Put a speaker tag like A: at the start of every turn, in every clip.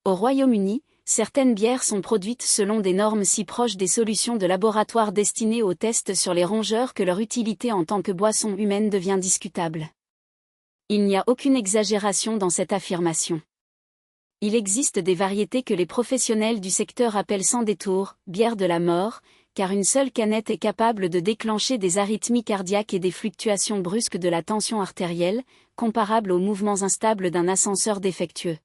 A: Au Royaume-Uni, certaines bières sont produites selon des normes si proches des solutions de laboratoire destinées aux tests sur les rongeurs que leur utilité en tant que boisson humaine devient discutable. Il n'y a aucune exagération dans cette affirmation. Il existe des variétés que les professionnels du secteur appellent sans détour « bière de la mort », car une seule canette est capable de déclencher des arythmies cardiaques et des fluctuations brusques de la tension artérielle, comparables aux mouvements instables d'un ascenseur défectueux.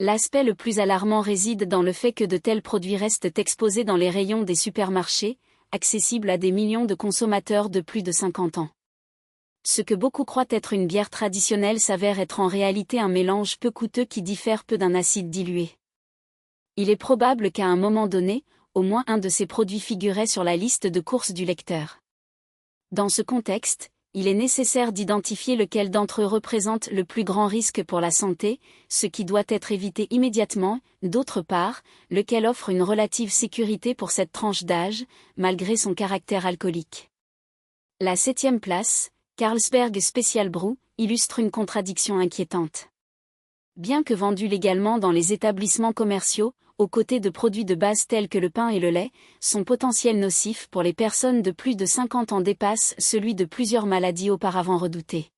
A: L'aspect le plus alarmant réside dans le fait que de tels produits restent exposés dans les rayons des supermarchés, accessibles à des millions de consommateurs de plus de 50 ans. Ce que beaucoup croient être une bière traditionnelle s'avère être en réalité un mélange peu coûteux qui diffère peu d'un acide dilué. Il est probable qu'à un moment donné, au moins un de ces produits figurait sur la liste de courses du lecteur. Dans ce contexte, il est nécessaire d'identifier lequel d'entre eux représente le plus grand risque pour la santé, ce qui doit être évité immédiatement, d'autre part, lequel offre une relative sécurité pour cette tranche d'âge, malgré son caractère alcoolique. La 7e place, Carlsberg Special Brew, illustre une contradiction inquiétante. Bien que vendu légalement dans les établissements commerciaux, aux côtés de produits de base tels que le pain et le lait, son potentiel nocif pour les personnes de plus de 50 ans dépasse celui de plusieurs maladies auparavant redoutées.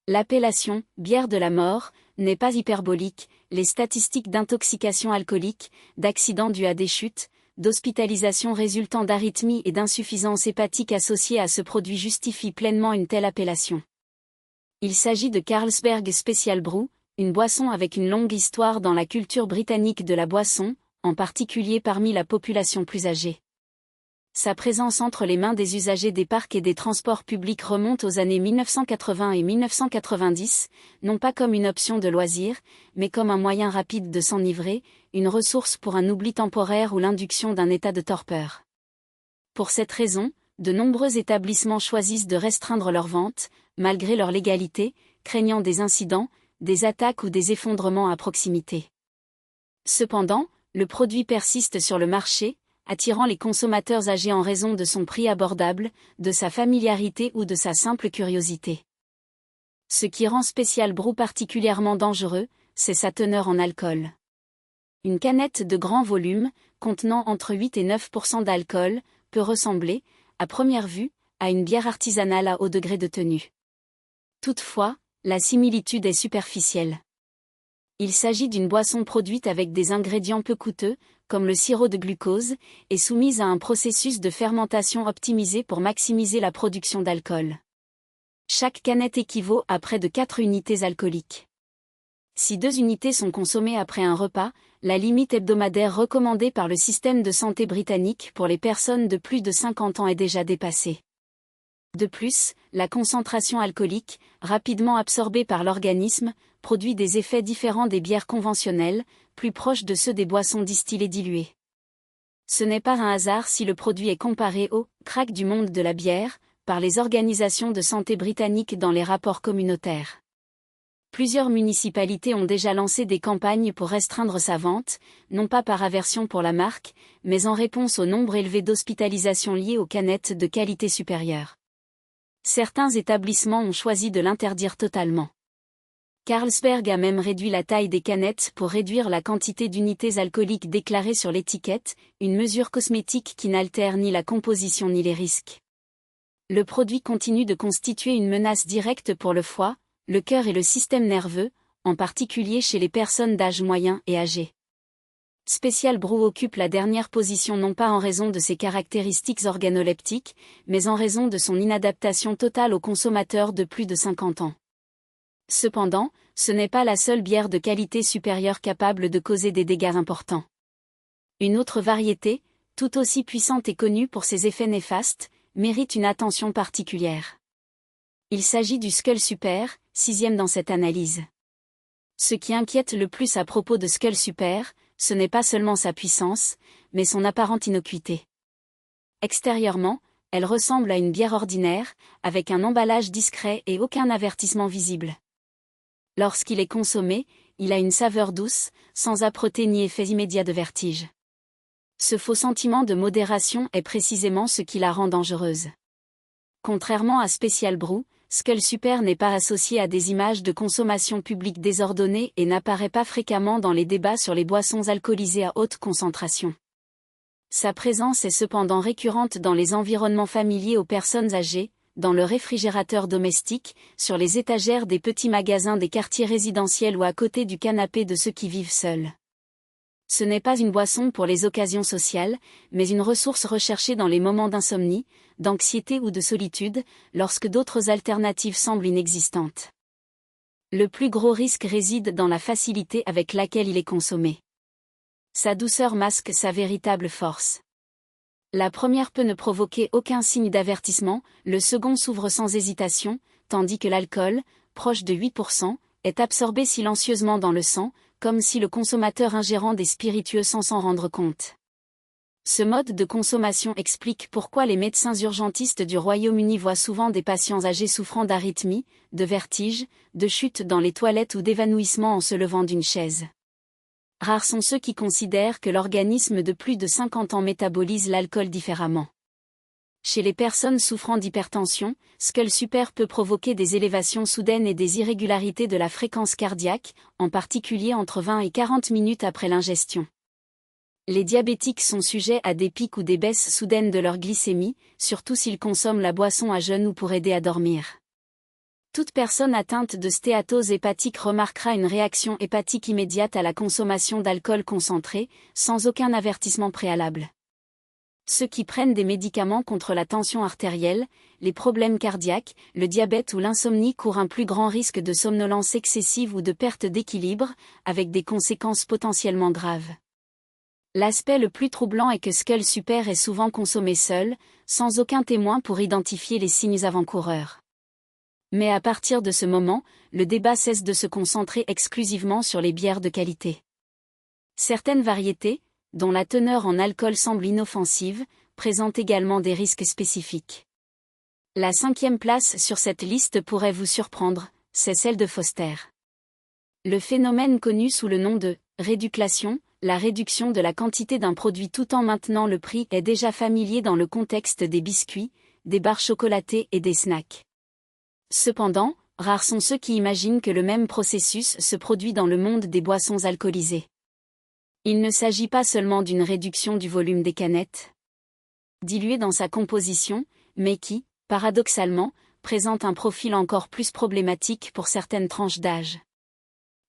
A: L'appellation « bière de la mort » n'est pas hyperbolique, les statistiques d'intoxication alcoolique, d'accidents dus à des chutes, d'hospitalisation résultant d'arythmies et d'insuffisance hépatique associées à ce produit justifient pleinement une telle appellation. Il s'agit de Carlsberg Special Brew, une boisson avec une longue histoire dans la culture britannique de la boisson, en particulier parmi la population plus âgée. Sa présence entre les mains des usagers des parcs et des transports publics remonte aux années 1980 et 1990, non pas comme une option de loisir, mais comme un moyen rapide de s'enivrer, une ressource pour un oubli temporaire ou l'induction d'un état de torpeur. Pour cette raison, de nombreux établissements choisissent de restreindre leurs ventes, malgré leur légalité, craignant des incidents, des attaques ou des effondrements à proximité. Cependant, le produit persiste sur le marché, attirant les consommateurs âgés en raison de son prix abordable, de sa familiarité ou de sa simple curiosité. Ce qui rend Special Brew particulièrement dangereux, c'est sa teneur en alcool. Une canette de grand volume, contenant entre 8 et 9% d'alcool, peut ressembler, à première vue, à une bière artisanale à haut degré de tenue. Toutefois, la similitude est superficielle. Il s'agit d'une boisson produite avec des ingrédients peu coûteux, comme le sirop de glucose, et soumise à un processus de fermentation optimisé pour maximiser la production d'alcool. Chaque canette équivaut à près de 4 unités alcooliques. Si 2 unités sont consommées après un repas, la limite hebdomadaire recommandée par le système de santé britannique pour les personnes de plus de 50 ans est déjà dépassée. De plus, la concentration alcoolique, rapidement absorbée par l'organisme, produit des effets différents des bières conventionnelles, plus proches de ceux des boissons distillées diluées. Ce n'est pas un hasard si le produit est comparé au « crack du monde de la bière » par les organisations de santé britanniques dans les rapports communautaires. Plusieurs municipalités ont déjà lancé des campagnes pour restreindre sa vente, non pas par aversion pour la marque, mais en réponse au nombre élevé d'hospitalisations liées aux canettes de qualité supérieure. Certains établissements ont choisi de l'interdire totalement. Carlsberg a même réduit la taille des canettes pour réduire la quantité d'unités alcooliques déclarées sur l'étiquette, une mesure cosmétique qui n'altère ni la composition ni les risques. Le produit continue de constituer une menace directe pour le foie, le cœur et le système nerveux, en particulier chez les personnes d'âge moyen et âgé. Special Brew occupe la dernière position non pas en raison de ses caractéristiques organoleptiques, mais en raison de son inadaptation totale aux consommateurs de plus de 50 ans. Cependant, ce n'est pas la seule bière de qualité supérieure capable de causer des dégâts importants. Une autre variété, tout aussi puissante et connue pour ses effets néfastes, mérite une attention particulière. Il s'agit du Skol Super, 6e dans cette analyse. Ce qui inquiète le plus à propos de Skol Super, ce n'est pas seulement sa puissance, mais son apparente innocuité. Extérieurement, elle ressemble à une bière ordinaire, avec un emballage discret et aucun avertissement visible. Lorsqu'il est consommé, il a une saveur douce, sans âpreté ni effet immédiat de vertige. Ce faux sentiment de modération est précisément ce qui la rend dangereuse. Contrairement à Special Brew, Skull Super n'est pas associé à des images de consommation publique désordonnées et n'apparaît pas fréquemment dans les débats sur les boissons alcoolisées à haute concentration. Sa présence est cependant récurrente dans les environnements familiers aux personnes âgées, dans le réfrigérateur domestique, sur les étagères des petits magasins des quartiers résidentiels ou à côté du canapé de ceux qui vivent seuls. Ce n'est pas une boisson pour les occasions sociales, mais une ressource recherchée dans les moments d'insomnie, d'anxiété ou de solitude, lorsque d'autres alternatives semblent inexistantes. Le plus gros risque réside dans la facilité avec laquelle il est consommé. Sa douceur masque sa véritable force. La première peut ne provoquer aucun signe d'avertissement, le second s'ouvre sans hésitation, tandis que l'alcool, proche de 8%, est absorbé silencieusement dans le sang, comme si le consommateur ingérant des spiritueux sans s'en rendre compte. Ce mode de consommation explique pourquoi les médecins urgentistes du Royaume-Uni voient souvent des patients âgés souffrant d'arythmie, de vertige, de chute dans les toilettes ou d'évanouissement en se levant d'une chaise. Rares sont ceux qui considèrent que l'organisme de plus de 50 ans métabolise l'alcool différemment. Chez les personnes souffrant d'hypertension, Skull Super peut provoquer des élévations soudaines et des irrégularités de la fréquence cardiaque, en particulier entre 20 et 40 minutes après l'ingestion. Les diabétiques sont sujets à des pics ou des baisses soudaines de leur glycémie, surtout s'ils consomment la boisson à jeun ou pour aider à dormir. Toute personne atteinte de stéatose hépatique remarquera une réaction hépatique immédiate à la consommation d'alcool concentré, sans aucun avertissement préalable. Ceux qui prennent des médicaments contre la tension artérielle, les problèmes cardiaques, le diabète ou l'insomnie courent un plus grand risque de somnolence excessive ou de perte d'équilibre, avec des conséquences potentiellement graves. L'aspect le plus troublant est que Skull Super est souvent consommé seul, sans aucun témoin pour identifier les signes avant-coureurs. Mais à partir de ce moment, le débat cesse de se concentrer exclusivement sur les bières de qualité. Certaines variétés, dont la teneur en alcool semble inoffensive, présentent également des risques spécifiques. La 5e place sur cette liste pourrait vous surprendre, c'est celle de Foster. Le phénomène connu sous le nom de « réduclation », la réduction de la quantité d'un produit tout en maintenant le prix est déjà familier dans le contexte des biscuits, des barres chocolatées et des snacks. Cependant, rares sont ceux qui imaginent que le même processus se produit dans le monde des boissons alcoolisées. Il ne s'agit pas seulement d'une réduction du volume des canettes diluées dans sa composition, mais qui, paradoxalement, présente un profil encore plus problématique pour certaines tranches d'âge.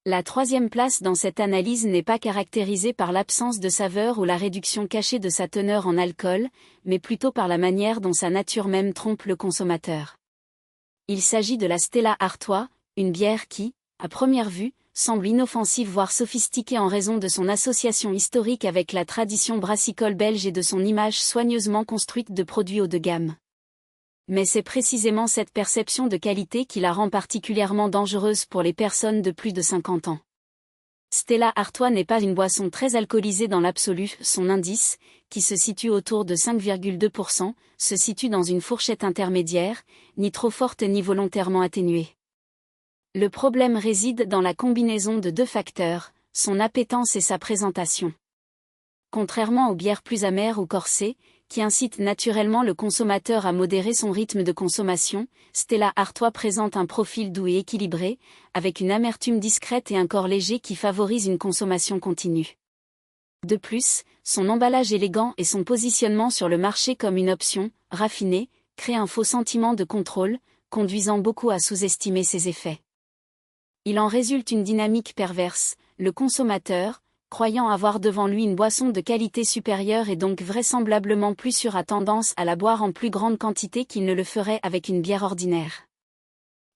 A: La 3e place dans cette analyse n'est pas caractérisée par l'absence de saveur ou la réduction cachée de sa teneur en alcool, mais plutôt par la manière dont sa nature même trompe le consommateur. Il s'agit de la Stella Artois, une bière qui, à première vue, semble inoffensive voire sophistiquée en raison de son association historique avec la tradition brassicole belge et de son image soigneusement construite de produits haut de gamme. Mais c'est précisément cette perception de qualité qui la rend particulièrement dangereuse pour les personnes de plus de 50 ans. Stella Artois n'est pas une boisson très alcoolisée dans l'absolu, son indice, qui se situe autour de 5,2%, se situe dans une fourchette intermédiaire, ni trop forte ni volontairement atténuée. Le problème réside dans la combinaison de deux facteurs, son appétence et sa présentation. Contrairement aux bières plus amères ou corsées, qui incitent naturellement le consommateur à modérer son rythme de consommation, Stella Artois présente un profil doux et équilibré, avec une amertume discrète et un corps léger qui favorise une consommation continue. De plus, son emballage élégant et son positionnement sur le marché comme une option, raffinée, créent un faux sentiment de contrôle, conduisant beaucoup à sous-estimer ses effets. Il en résulte une dynamique perverse, le consommateur, croyant avoir devant lui une boisson de qualité supérieure et donc vraisemblablement plus sûre a tendance à la boire en plus grande quantité qu'il ne le ferait avec une bière ordinaire.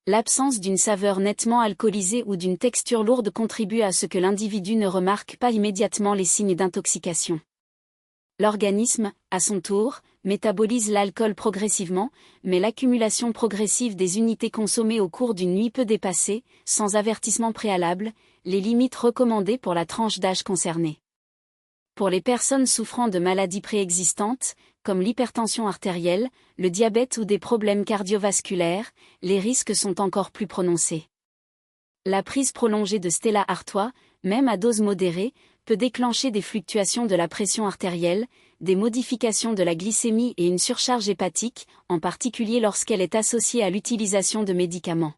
A: L'absence d'une saveur nettement alcoolisée ou d'une texture lourde contribue à ce que l'individu ne remarque pas immédiatement les signes d'intoxication. L'organisme, à son tour, métabolise l'alcool progressivement, mais l'accumulation progressive des unités consommées au cours d'une nuit peut dépasser, sans avertissement préalable, les limites recommandées pour la tranche d'âge concernée. Pour les personnes souffrant de maladies préexistantes, comme l'hypertension artérielle, le diabète ou des problèmes cardiovasculaires, les risques sont encore plus prononcés. La prise prolongée de Stella Artois, même à dose modérée, peut déclencher des fluctuations de la pression artérielle, des modifications de la glycémie et une surcharge hépatique, en particulier lorsqu'elle est associée à l'utilisation de médicaments.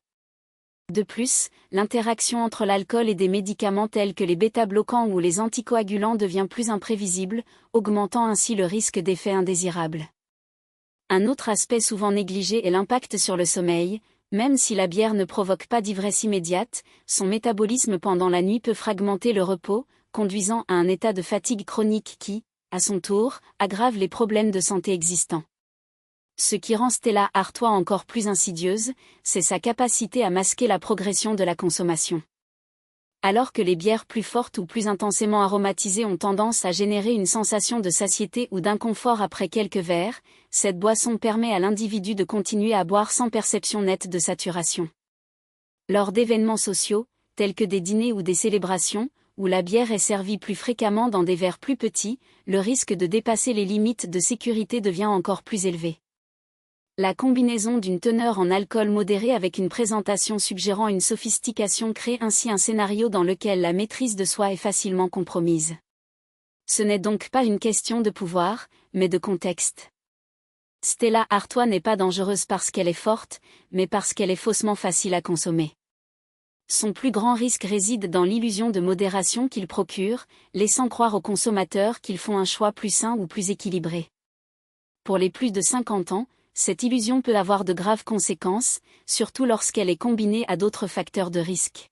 A: De plus, l'interaction entre l'alcool et des médicaments tels que les bêta-bloquants ou les anticoagulants devient plus imprévisible, augmentant ainsi le risque d'effets indésirables. Un autre aspect souvent négligé est l'impact sur le sommeil. Même si la bière ne provoque pas d'ivresse immédiate, son métabolisme pendant la nuit peut fragmenter le repos, conduisant à un état de fatigue chronique qui, à son tour, aggrave les problèmes de santé existants. Ce qui rend Stella Artois encore plus insidieuse, c'est sa capacité à masquer la progression de la consommation. Alors que les bières plus fortes ou plus intensément aromatisées ont tendance à générer une sensation de satiété ou d'inconfort après quelques verres, cette boisson permet à l'individu de continuer à boire sans perception nette de saturation. Lors d'événements sociaux, tels que des dîners ou des célébrations, où la bière est servie plus fréquemment dans des verres plus petits, le risque de dépasser les limites de sécurité devient encore plus élevé. La combinaison d'une teneur en alcool modéré avec une présentation suggérant une sophistication crée ainsi un scénario dans lequel la maîtrise de soi est facilement compromise. Ce n'est donc pas une question de pouvoir, mais de contexte. Stella Artois n'est pas dangereuse parce qu'elle est forte, mais parce qu'elle est faussement facile à consommer. Son plus grand risque réside dans l'illusion de modération qu'il procure, laissant croire aux consommateurs qu'ils font un choix plus sain ou plus équilibré. Pour les plus de 50 ans, cette illusion peut avoir de graves conséquences, surtout lorsqu'elle est combinée à d'autres facteurs de risque.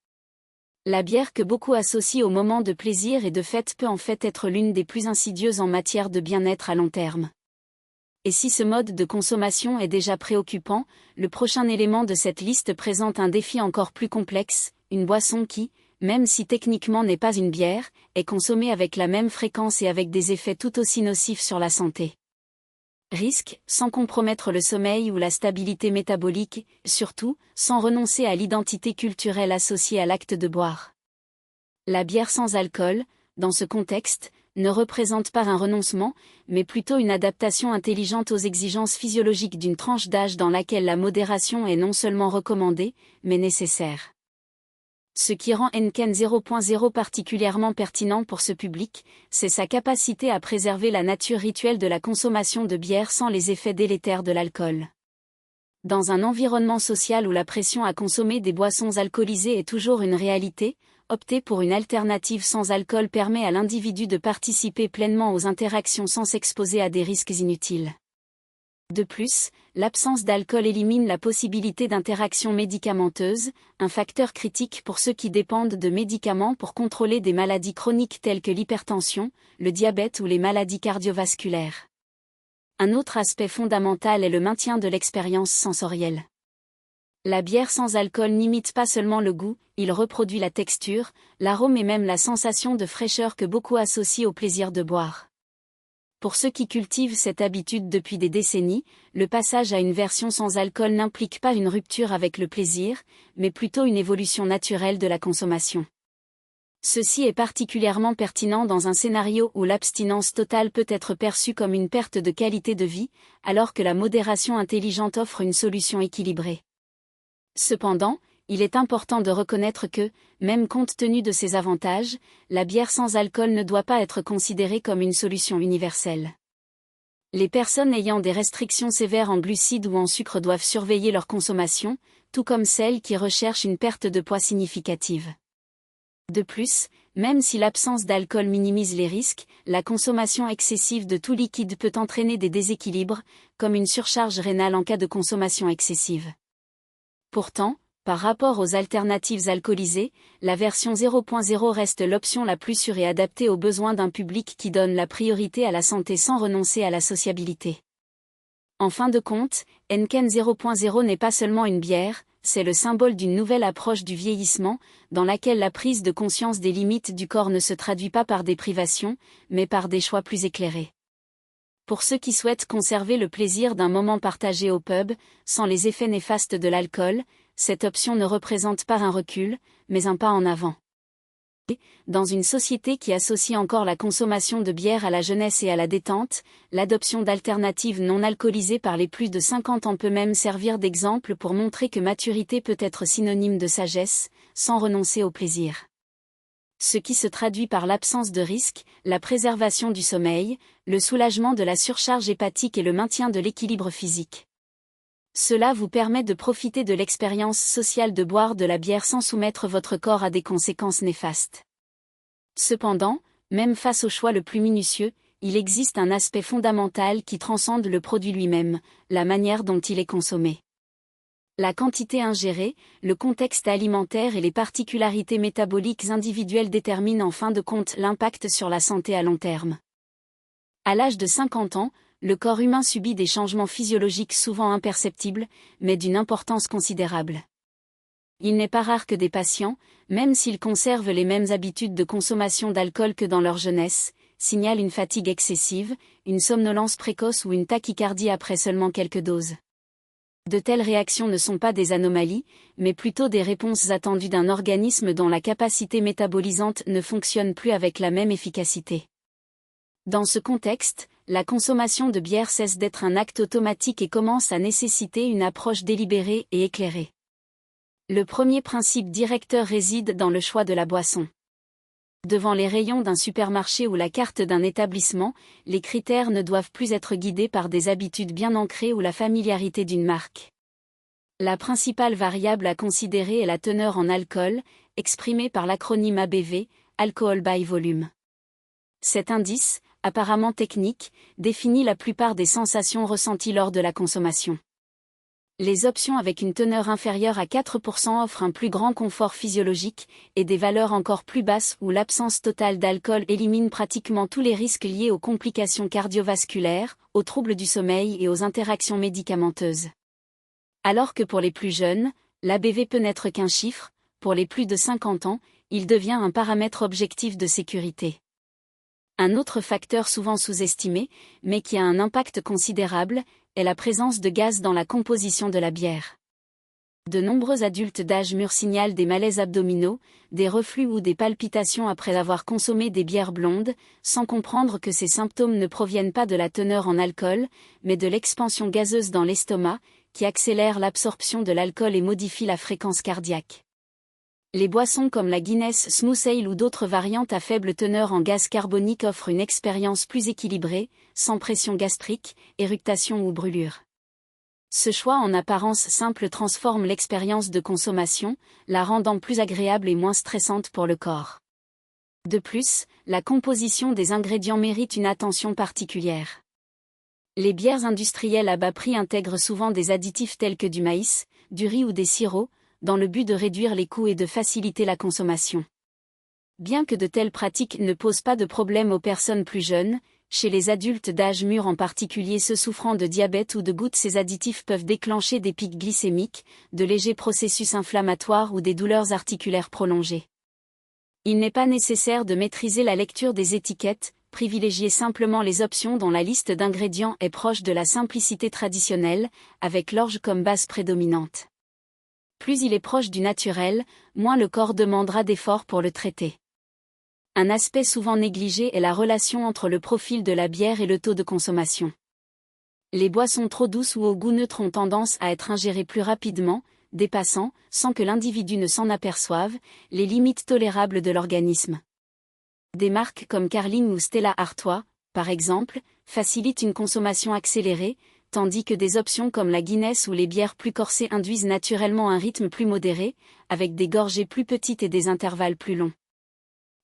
A: La bière que beaucoup associent au moment de plaisir et de fête peut en fait être l'une des plus insidieuses en matière de bien-être à long terme. Et si ce mode de consommation est déjà préoccupant, le prochain élément de cette liste présente un défi encore plus complexe, une boisson qui, même si techniquement n'est pas une bière, est consommée avec la même fréquence et avec des effets tout aussi nocifs sur la santé. Risque, sans compromettre le sommeil ou la stabilité métabolique, surtout, sans renoncer à l'identité culturelle associée à l'acte de boire. La bière sans alcool, dans ce contexte, ne représente pas un renoncement, mais plutôt une adaptation intelligente aux exigences physiologiques d'une tranche d'âge dans laquelle la modération est non seulement recommandée, mais nécessaire. Ce qui rend Henken 0.0 particulièrement pertinent pour ce public, c'est sa capacité à préserver la nature rituelle de la consommation de bière sans les effets délétères de l'alcool. Dans un environnement social où la pression à consommer des boissons alcoolisées est toujours une réalité, opter pour une alternative sans alcool permet à l'individu de participer pleinement aux interactions sans s'exposer à des risques inutiles. De plus, l'absence d'alcool élimine la possibilité d'interaction médicamenteuse, un facteur critique pour ceux qui dépendent de médicaments pour contrôler des maladies chroniques telles que l'hypertension, le diabète ou les maladies cardiovasculaires. Un autre aspect fondamental est le maintien de l'expérience sensorielle. La bière sans alcool n'imite pas seulement le goût, il reproduit la texture, l'arôme et même la sensation de fraîcheur que beaucoup associent au plaisir de boire. Pour ceux qui cultivent cette habitude depuis des décennies, le passage à une version sans alcool n'implique pas une rupture avec le plaisir, mais plutôt une évolution naturelle de la consommation. Ceci est particulièrement pertinent dans un scénario où l'abstinence totale peut être perçue comme une perte de qualité de vie, alors que la modération intelligente offre une solution équilibrée. Cependant, il est important de reconnaître que, même compte tenu de ses avantages, la bière sans alcool ne doit pas être considérée comme une solution universelle. Les personnes ayant des restrictions sévères en glucides ou en sucre doivent surveiller leur consommation, tout comme celles qui recherchent une perte de poids significative. De plus, même si l'absence d'alcool minimise les risques, la consommation excessive de tout liquide peut entraîner des déséquilibres, comme une surcharge rénale en cas de consommation excessive. Pourtant, par rapport aux alternatives alcoolisées, la version 0.0 reste l'option la plus sûre et adaptée aux besoins d'un public qui donne la priorité à la santé sans renoncer à la sociabilité. En fin de compte, Henken 0.0 n'est pas seulement une bière, c'est le symbole d'une nouvelle approche du vieillissement, dans laquelle la prise de conscience des limites du corps ne se traduit pas par des privations, mais par des choix plus éclairés. Pour ceux qui souhaitent conserver le plaisir d'un moment partagé au pub, sans les effets néfastes de l'alcool, cette option ne représente pas un recul, mais un pas en avant. Dans une société qui associe encore la consommation de bière à la jeunesse et à la détente, l'adoption d'alternatives non alcoolisées par les plus de 50 ans peut même servir d'exemple pour montrer que maturité peut être synonyme de sagesse, sans renoncer au plaisir. Ce qui se traduit par l'absence de risque, la préservation du sommeil, le soulagement de la surcharge hépatique et le maintien de l'équilibre physique. Cela vous permet de profiter de l'expérience sociale de boire de la bière sans soumettre votre corps à des conséquences néfastes. Cependant, même face au choix le plus minutieux, il existe un aspect fondamental qui transcende le produit lui-même, la manière dont il est consommé. La quantité ingérée, le contexte alimentaire et les particularités métaboliques individuelles déterminent en fin de compte l'impact sur la santé à long terme. À l'âge de 50 ans, le corps humain subit des changements physiologiques souvent imperceptibles, mais d'une importance considérable. Il n'est pas rare que des patients, même s'ils conservent les mêmes habitudes de consommation d'alcool que dans leur jeunesse, signalent une fatigue excessive, une somnolence précoce ou une tachycardie après seulement quelques doses. De telles réactions ne sont pas des anomalies, mais plutôt des réponses attendues d'un organisme dont la capacité métabolisante ne fonctionne plus avec la même efficacité. Dans ce contexte, la consommation de bière cesse d'être un acte automatique et commence à nécessiter une approche délibérée et éclairée. Le premier principe directeur réside dans le choix de la boisson. Devant les rayons d'un supermarché ou la carte d'un établissement, les critères ne doivent plus être guidés par des habitudes bien ancrées ou la familiarité d'une marque. La principale variable à considérer est la teneur en alcool, exprimée par l'acronyme ABV, Alcohol by Volume. Cet indice, apparemment technique, définit la plupart des sensations ressenties lors de la consommation. Les options avec une teneur inférieure à 4% offrent un plus grand confort physiologique, et des valeurs encore plus basses où l'absence totale d'alcool élimine pratiquement tous les risques liés aux complications cardiovasculaires, aux troubles du sommeil et aux interactions médicamenteuses. Alors que pour les plus jeunes, l'ABV peut n'être qu'un chiffre, pour les plus de 50 ans, il devient un paramètre objectif de sécurité. Un autre facteur souvent sous-estimé, mais qui a un impact considérable, est la présence de gaz dans la composition de la bière. De nombreux adultes d'âge mûr signalent des malaises abdominaux, des reflux ou des palpitations après avoir consommé des bières blondes, sans comprendre que ces symptômes ne proviennent pas de la teneur en alcool, mais de l'expansion gazeuse dans l'estomac, qui accélère l'absorption de l'alcool et modifie la fréquence cardiaque. Les boissons comme la Guinness Smooth Ale ou d'autres variantes à faible teneur en gaz carbonique offrent une expérience plus équilibrée, sans pression gastrique, éructation ou brûlure. Ce choix en apparence simple transforme l'expérience de consommation, la rendant plus agréable et moins stressante pour le corps. De plus, la composition des ingrédients mérite une attention particulière. Les bières industrielles à bas prix intègrent souvent des additifs tels que du maïs, du riz ou des sirops, dans le but de réduire les coûts et de faciliter la consommation. Bien que de telles pratiques ne posent pas de problème aux personnes plus jeunes, chez les adultes d'âge mûr en particulier ceux souffrant de diabète ou de goutte, ces additifs peuvent déclencher des pics glycémiques, de légers processus inflammatoires ou des douleurs articulaires prolongées. Il n'est pas nécessaire de maîtriser la lecture des étiquettes, privilégiez simplement les options dont la liste d'ingrédients est proche de la simplicité traditionnelle, avec l'orge comme base prédominante. Plus il est proche du naturel, moins le corps demandera d'efforts pour le traiter. Un aspect souvent négligé est la relation entre le profil de la bière et le taux de consommation. Les boissons trop douces ou au goût neutre ont tendance à être ingérées plus rapidement, dépassant, sans que l'individu ne s'en aperçoive, les limites tolérables de l'organisme. Des marques comme Carling ou Stella Artois, par exemple, facilitent une consommation accélérée, tandis que des options comme la Guinness ou les bières plus corsées induisent naturellement un rythme plus modéré, avec des gorgées plus petites et des intervalles plus longs.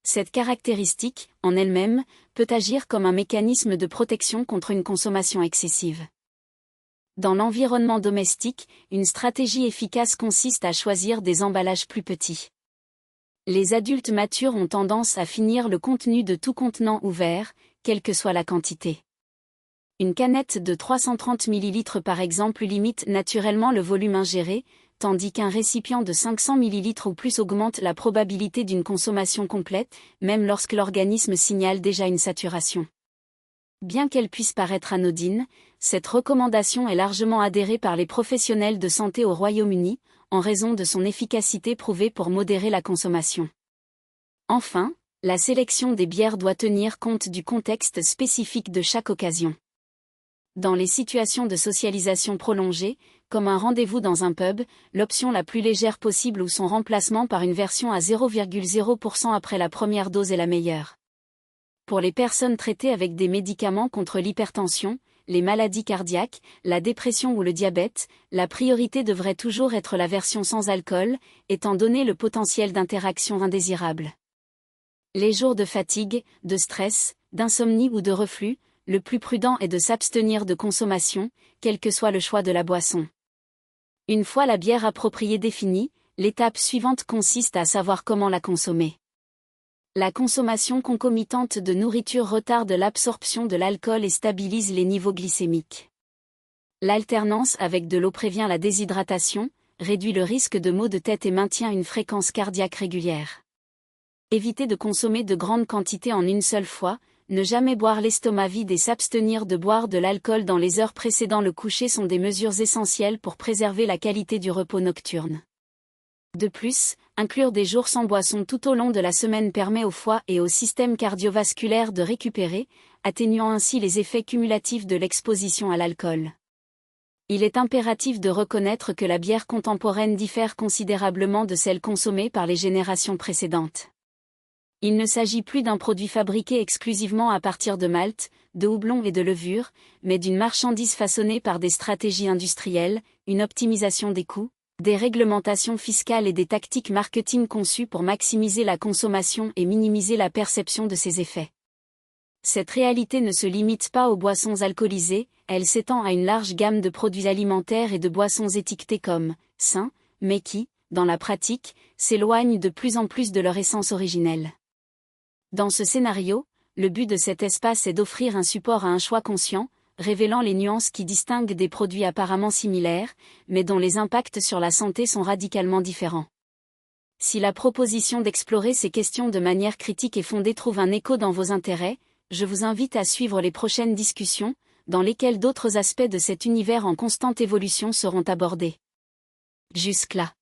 A: Cette caractéristique, en elle-même, peut agir comme un mécanisme de protection contre une consommation excessive. Dans l'environnement domestique, une stratégie efficace consiste à choisir des emballages plus petits. Les adultes matures ont tendance à finir le contenu de tout contenant ouvert, quelle que soit la quantité. Une canette de 330 ml par exemple limite naturellement le volume ingéré, tandis qu'un récipient de 500 ml ou plus augmente la probabilité d'une consommation complète, même lorsque l'organisme signale déjà une saturation. Bien qu'elle puisse paraître anodine, cette recommandation est largement adhérée par les professionnels de santé au Royaume-Uni, en raison de son efficacité prouvée pour modérer la consommation. Enfin, la sélection des bières doit tenir compte du contexte spécifique de chaque occasion. Dans les situations de socialisation prolongée, comme un rendez-vous dans un pub, l'option la plus légère possible ou son remplacement par une version à 0,0% après la première dose est la meilleure. Pour les personnes traitées avec des médicaments contre l'hypertension, les maladies cardiaques, la dépression ou le diabète, la priorité devrait toujours être la version sans alcool, étant donné le potentiel d'interaction indésirable. Les jours de fatigue, de stress, d'insomnie ou de reflux, le plus prudent est de s'abstenir de consommation, quel que soit le choix de la boisson. Une fois la bière appropriée définie, l'étape suivante consiste à savoir comment la consommer. La consommation concomitante de nourriture retarde l'absorption de l'alcool et stabilise les niveaux glycémiques. L'alternance avec de l'eau prévient la déshydratation, réduit le risque de maux de tête et maintient une fréquence cardiaque régulière. Éviter de consommer de grandes quantités en une seule fois, ne jamais boire l'estomac vide et s'abstenir de boire de l'alcool dans les heures précédant le coucher sont des mesures essentielles pour préserver la qualité du repos nocturne. De plus, inclure des jours sans boisson tout au long de la semaine permet au foie et au système cardiovasculaire de récupérer, atténuant ainsi les effets cumulatifs de l'exposition à l'alcool. Il est impératif de reconnaître que la bière contemporaine diffère considérablement de celle consommée par les générations précédentes. Il ne s'agit plus d'un produit fabriqué exclusivement à partir de malt, de houblon et de levure, mais d'une marchandise façonnée par des stratégies industrielles, une optimisation des coûts, des réglementations fiscales et des tactiques marketing conçues pour maximiser la consommation et minimiser la perception de ses effets. Cette réalité ne se limite pas aux boissons alcoolisées, elle s'étend à une large gamme de produits alimentaires et de boissons étiquetés comme « sains », mais qui, dans la pratique, s'éloignent de plus en plus de leur essence originelle. Dans ce scénario, le but de cet espace est d'offrir un support à un choix conscient, révélant les nuances qui distinguent des produits apparemment similaires, mais dont les impacts sur la santé sont radicalement différents. Si la proposition d'explorer ces questions de manière critique et fondée trouve un écho dans vos intérêts, je vous invite à suivre les prochaines discussions, dans lesquelles d'autres aspects de cet univers en constante évolution seront abordés. Jusque-là.